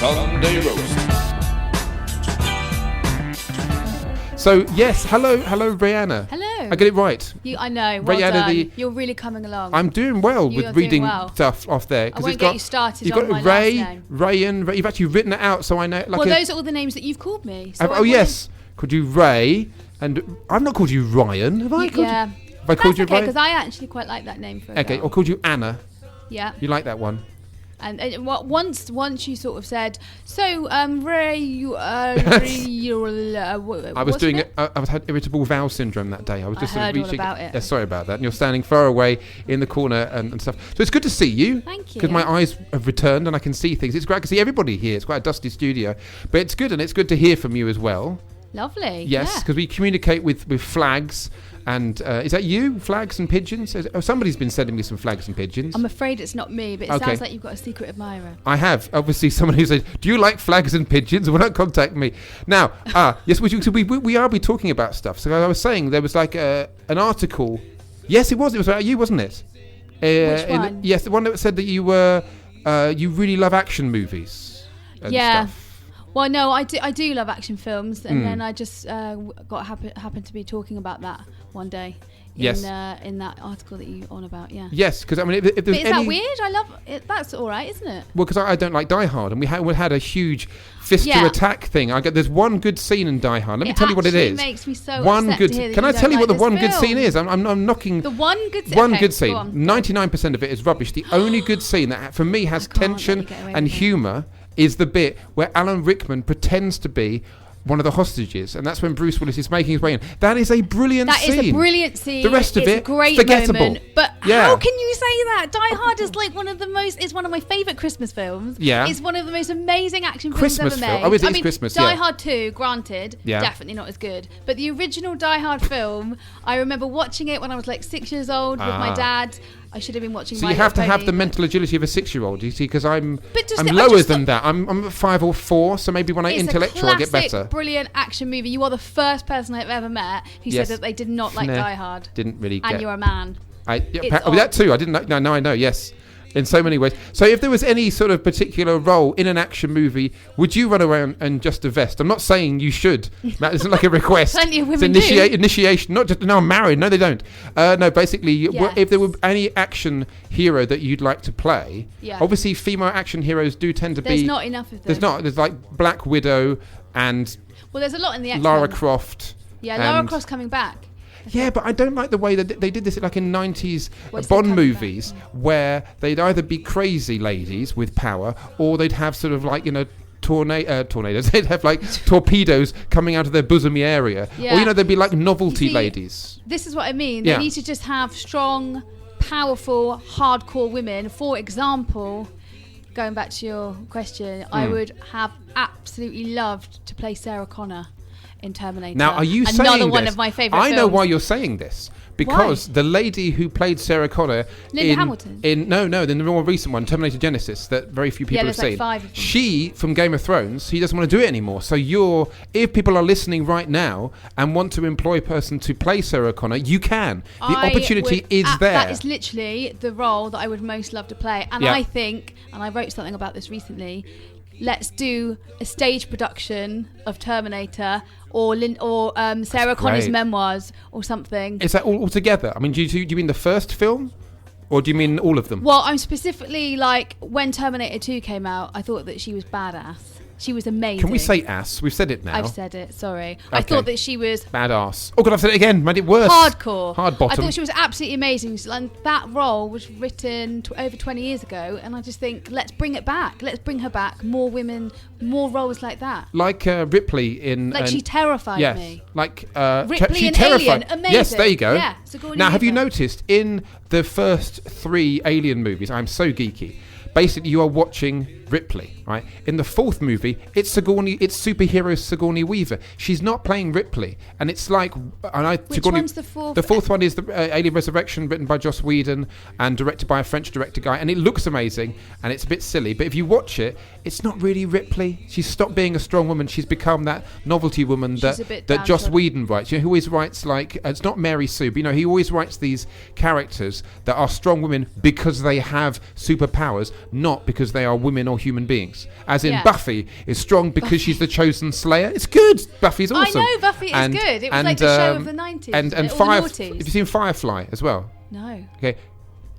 Sunday Roast. So, yes, hello, Rayanna. Hello. I get it right. I know. Well Rayanna, done. You're really coming along. I'm doing well with reading stuff off there. I won't get you started you've on got my last name. You've actually written it out, so I know. Well, those are all the names that you've called me. So yes. Called you Ray, and I've not called you Ryan, have I? Yeah. Have I called you Ryan? Because I actually quite like that name for a Okay, girl. or called you Anna. Yeah. You like that one? And once you sort of said, so Ray, you I had irritable bowel syndrome that day. I was just heard reaching. all about it. Yeah, sorry about that. And you're standing far away in the corner and stuff. So it's good to see you. Thank you. Because my eyes have returned and I can see things. It's great to see everybody here. It's quite a dusty studio, but it's good, and it's good to hear from you as well. Lovely. Yes, because we communicate with flags. And is that you? Flags and pigeons? Somebody's been sending me some flags and pigeons. I'm afraid it's not me, but it sounds like you've got a secret admirer. I have. Obviously, someone who said, do you like flags and pigeons? Well, don't contact me. Now, yes, we are talking about stuff. So I was saying there was like an article. Yes, it was. It was about you, wasn't it? Which one? Yes, the one that said that you really love action movies and stuff. Well, no, I do love action films, and then I just happened to be talking about that one day in that article that you on about. Yeah. Yes, because I mean, if there's is that weird? I love it. That's all right, isn't it? Well, because I don't like Die Hard, and we had a huge fist to attack thing. There's one good scene in Die Hard. Let me tell you what it is. It makes me so one upset good. to hear that Can you I tell you don't what the like one this good film. scene is? I'm knocking the one good scene. One good scene. 99% of it is rubbish. The only good scene that for me has tension and humour is the bit where Alan Rickman pretends to be one of the hostages, and that's when Bruce Willis is making his way in. That is a brilliant scene. That is a brilliant scene. The rest of it's it, a great forgettable. Moment. But how can you say that? Die Hard is like it's one of my favourite Christmas films. Yeah. It's one of the most amazing action Christmas films ever made. film. Oh, it is Christmas, Die Hard 2, granted, definitely not as good. But the original Die Hard film, I remember watching it when I was like 6 years old with my dad. I should have been watching. So you have to have the mental agility of a 6-year-old, you see, because I'm lower than that. I'm 5 or 4, so maybe when I intellectual, I get better. It's a brilliant action movie. You are the first person I've ever met who said that they did not like Die Hard. Didn't really get. And you're a man. That too. I didn't. No, I know. Yes. In so many ways. So if there was any sort of particular role in an action movie, would you run around and just divest? I'm not saying you should. That isn't like a request. Plenty of women it's initiation. Not just, no, I'm married. No, they don't. No, basically, if there were any action hero that you'd like to play, obviously female action heroes do tend to be... There's not enough of them. There's like Black Widow and... Well, there's a lot in the X-Men. Lara Croft. Yeah, Lara Croft's coming back. Yeah, but I don't like the way that they did this like in 90s Bond movies where they'd either be crazy ladies with power or they'd have sort of like, tornadoes. They'd have like torpedoes coming out of their bosomy area. Yeah. Or, they'd be like novelty ladies. This is what I mean. They need to just have strong, powerful, hardcore women. For example, going back to your question, I would have absolutely loved to play Sarah Connor in Terminator. Now, are you saying another one of my favourite films? I know why you're saying this. Because the lady who played Sarah Connor Hamilton? in the more recent one, Terminator Genesis, that very few people have seen. Like 5 of them. She, from Game of Thrones, he doesn't want to do it anymore. So if people are listening right now and want to employ a person to play Sarah Connor, you can. The opportunity is there. That is literally the role that I would most love to play. And I think, and I wrote something about this recently, let's do a stage production of Terminator or Sarah Connor's memoirs or something. Is that all together? I mean, do you mean the first film? Or do you mean all of them? Well, I'm specifically like, when Terminator 2 came out, I thought that she was badass. She was amazing. Can we say ass? We've said it now. I've said it, sorry. Okay. I thought that she was... badass. Oh, God, I've said it again. Made it worse. Hardcore. Hard bottom. I thought she was absolutely amazing. And that role was written over 20 years ago. And I just think, let's bring it back. Let's bring her back. More women, more roles like that. Like Ripley in... Like she terrified me. Like... Ripley in Alien. Amazing. Yes, there you go. Yeah. Now, have you noticed in the first 3 Alien movies, I'm so geeky, basically you are watching Ripley, right? In the 4th movie, it's superhero Sigourney Weaver. She's not playing Ripley, and it's like... Which one's the 4th? The 4th one is the Alien Resurrection, written by Joss Whedon and directed by a French director guy, and it looks amazing, and it's a bit silly, but if you watch it, it's not really Ripley. She's stopped being a strong woman. She's become that novelty woman that Joss Whedon writes. He always writes like... it's not Mary Sue, but he always writes these characters that are strong women because they have superpowers, not because they are women rational human beings. As in Yeah. Buffy is strong because she's the chosen slayer. It's good. Buffy's awesome. I know Buffy is good. It was like the show of the 90s. And wasn't it? Or Fire. the Have noughties. you seen Firefly as well? No. Okay.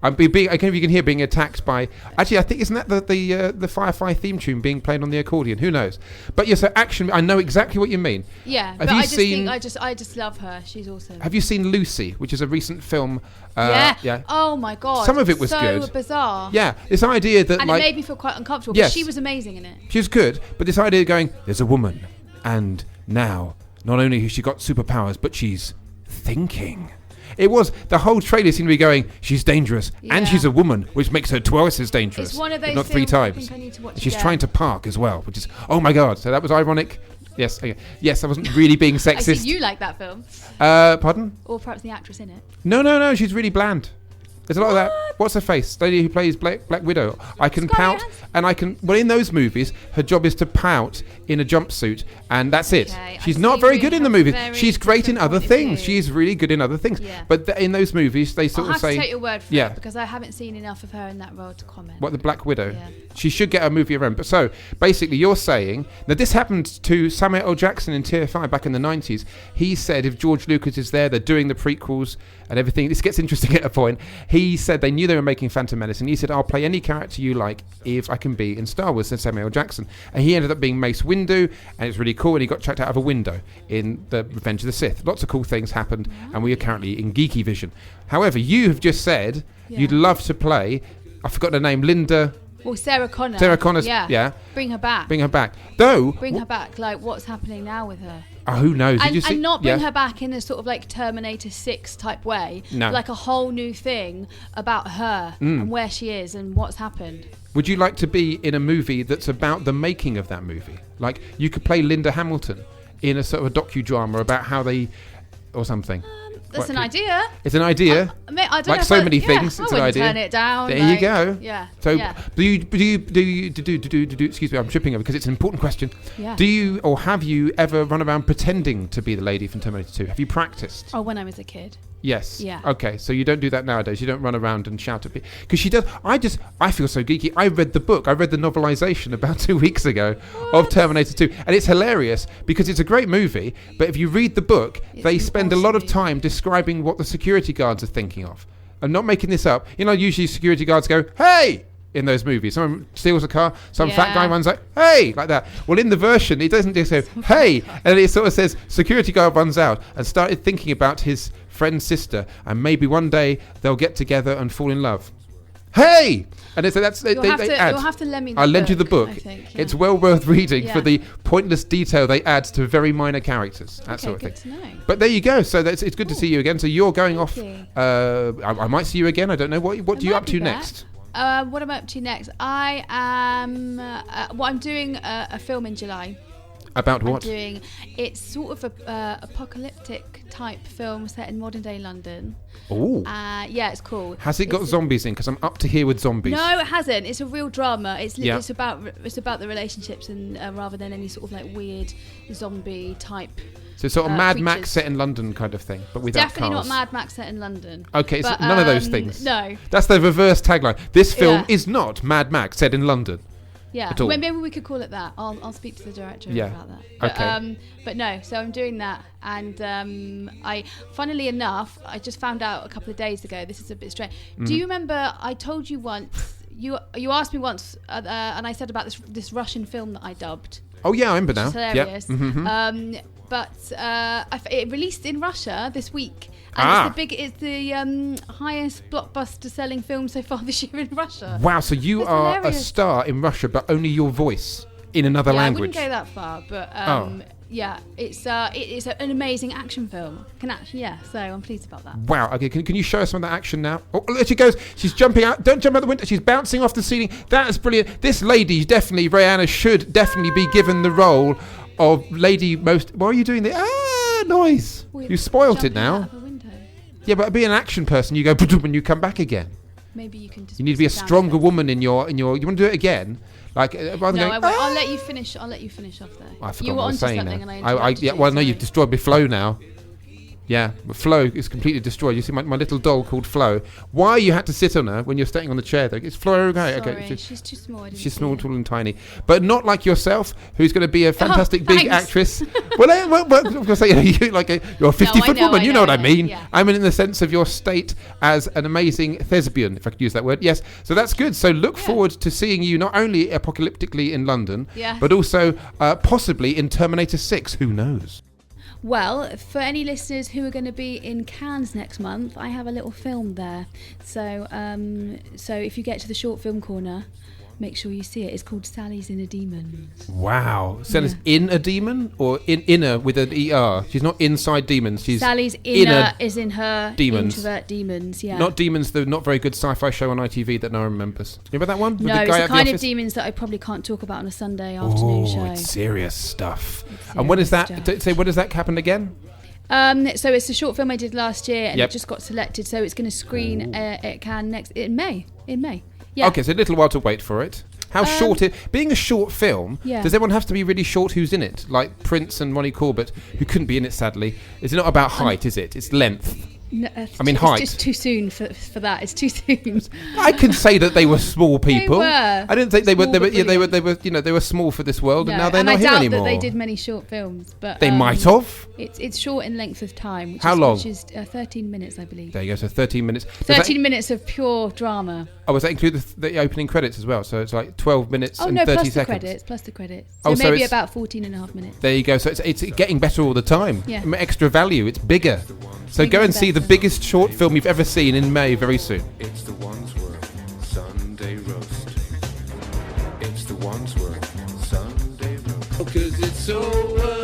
I don't know if you can hear being attacked by. Actually, I think isn't that the Firefly theme tune being played on the accordion? Who knows? But yes, so action. I know exactly what you mean. Yeah, but I just love her. She's awesome. Have you seen Lucy, which is a recent film? Yeah. Oh my god. Some of it was so good. So bizarre. Yeah, this idea that And like it made me feel quite uncomfortable. Yes. But she was amazing in it. she was good, but this idea of going, there's a woman, and now not only has she got superpowers, but she's thinking. It was the whole trailer seemed to be going, she's dangerous, and Yeah. she's a woman, which makes her twice as dangerous. It's one of those if not three films I times. think I need to watch She's again. trying to park as well, which is oh my god. So that was ironic. Yes, okay. Yes, I wasn't really being I see sexist. you like that film. Pardon? Or perhaps the actress in it. No. She's really bland. There's a lot of that. What's her face? The lady who plays Black Widow. I can Scarlett pout, Johansson. and I can. Well, in those movies, her job is to pout in a jumpsuit, and that's it. Okay, She's I not see very we good in the have a movies. very She's great in different other point of things. view. She's really good in other things. Yeah. But in those movies, they sort I'll of have say, to take your word for yeah. it because I haven't seen enough of her in that role to comment. What, the Black Widow? Yeah. She should get a movie around. But so basically, you're saying that this happened to Samuel L. Jackson in TFI back in the 90s. He said if George Lucas is there, they're doing the prequels and everything. This gets interesting at a point. He said they knew they were making Phantom Menace, and he said, I'll play any character you like if I can be in Star Wars, said Samuel L. Jackson. And he ended up being Mace Windu, and it's really cool, and he got chucked out of a window in the Revenge of the Sith. Lots of cool things happened, and we are currently in Geeky Vision. However, you have just said you'd love to play, I forgot her name, Linda... Well, Sarah Connor. Sarah Connor's, yeah. Bring her back. Bring her back. Though... Bring her back. Like, what's happening now with her? who knows? Did And, you see, and not bring yeah. her back in a sort of like Terminator 6 type way. No. Like a whole new thing about her and where she is and what's happened. Would you like to be in a movie that's about the making of that movie? Like, you could play Linda Hamilton in a sort of a docudrama about how they... or something. That's an idea. It's an idea. I don't Like know so if many yeah, things, I it's an wouldn't idea. turn it down. There like, you go. Yeah. So, yeah. do you, excuse me, I'm tripping over because it's an important question. Yeah. Do you, or have you ever run around pretending to be the lady from Terminator 2? Have you practiced? Oh, when I was a kid. Yes. Yeah. Okay, so you don't do that nowadays. You don't run around and shout at people. Because she does. I feel so geeky. I read the book. I read the novelization about 2 weeks ago of Terminator 2. And it's hilarious because it's a great movie. But if you read the book, they spend a lot of time describing what the security guards are thinking of. I'm not making this up. You know, usually security guards go, hey! In those movies. Someone steals a car, some fat guy runs like, hey! Like that. Well, in the version, it doesn't just say, hey! And it sort of says, security guard runs out and started thinking about his friend's sister, and maybe one day they'll get together and fall in love. Hey! And it's, that's You'll add. have to lend me the I'll book. lend you the book. I think, yeah. It's well worth reading for Yeah. the pointless detail they add to very minor characters. That sort of good thing. to know. But there you go. So it's good to see you again. So you're going off. you. I might see you again. I don't know. What I are you might up be to back. next? What am I up to next? I am. I'm doing a film in July. About what? It's sort of a apocalyptic type film set in modern day London. Oh. Yeah, it's cool. Has it got zombies in? Because I'm up to here with zombies. No, it hasn't. It's a real drama. It's Yeah. it's about the relationships and rather than any sort of like weird zombie type. So sort of Mad Max creatures. set in London kind of thing, but without Definitely cars. not Mad Max set in London. Okay, so But, none of those things. No. That's the reverse tagline. This film Yeah. is not Mad Max set in London. Yeah, at all. maybe we could call it that. I'll speak to the director Yeah. about that. But, Okay. but no, so I'm doing that, and funnily enough, I just found out a couple of days ago. This is a bit strange. Do you remember I told you once? You asked me once, and I said about this Russian film that I dubbed. Oh yeah, I remember Which now. is hilarious. Yeah. Mhm. But it released in Russia this week, and it's the highest blockbuster selling film so far this year in Russia. Wow, so you That's are hilarious. a star in Russia, but only your voice in another I language. wouldn't go that far, but yeah, it's an amazing action film. So I'm pleased about that. Wow. Okay, can you show us some of that action now? Oh, there she goes. She's jumping out. Don't jump out the window. She's bouncing off the ceiling. That is brilliant. This lady definitely, Rayanna, should definitely be given the role of lady most... Why are you doing the noise? You spoilt it Jumping out now. of a window. Yeah, but be an action person. You go and you come back again. Maybe you can just... You need to be a sit down stronger a bit. woman in your... You want to do it again? Like, rather No, than I going, won't. I'll let you finish. I'll let you finish off there. I forgot you were what I was onto saying something, now. and I interrupted you, well, no, so- you've destroyed my flow now. Yeah, but Flo is completely destroyed. You see my little doll called Flo. Why you had to sit on her when you're staying on the chair, though? Is Flo okay? Sorry, Okay. she's too small. She's small, tall and tiny. But not like yourself, who's going to be a fantastic big thanks. actress. Well, I was going to say, you're a 50-foot woman. You know what I mean. Yeah. I mean in the sense of your state as an amazing thespian, if I could use that word. Yes. So that's good. So look forward to seeing you not only apocalyptically in London, but also possibly in Terminator 6. Who knows? Well, for any listeners who are going to be in Cannes next month, I have a little film there. So if you get to the short film corner, make sure you see it. It's called Sally's Inner Demons. Wow. Sally's in a demon or inner with an ER? She's not inside demons. She's Sally's inner is in her demons. Introvert demons, yeah. Not demons, the not very good sci-fi show on ITV that no one remembers. Do you remember that one? No, it's the kind of demons that I probably can't talk about on a Sunday afternoon show. It's serious stuff. And when is that? When does that happen again? So it's a short film I did last year, and it just got selected. So it's going to screen at Cannes in May. Yeah. Okay, so a little while to wait for it. How short it? Being a short film, does everyone have to be really short who's in it? Like Prince and Ronnie Corbett, who couldn't be in it, sadly. It's not about height, is it? It's length. No, height. It's just too soon for that. It's too soon. I can say that they were small people. They were. I didn't think they were small for this world, and now they're not here anymore. And I doubt that they did many short films, but they might have. It's short in length of time. How long? Which is 13 minutes, I believe. There you go. So 13 minutes. 13 minutes of pure drama. Oh, does that include the opening credits as well? So it's like 12 minutes and 30 seconds. Plus the credits. So maybe about 14 and a half minutes. There you go. So it's getting better all the time. Yeah. Extra value. It's bigger. So go and see the biggest short film you've ever seen in May very soon. It's the Wandsworth Sunday Roast. It's the Wandsworth Sunday Roast. 'Cause it's so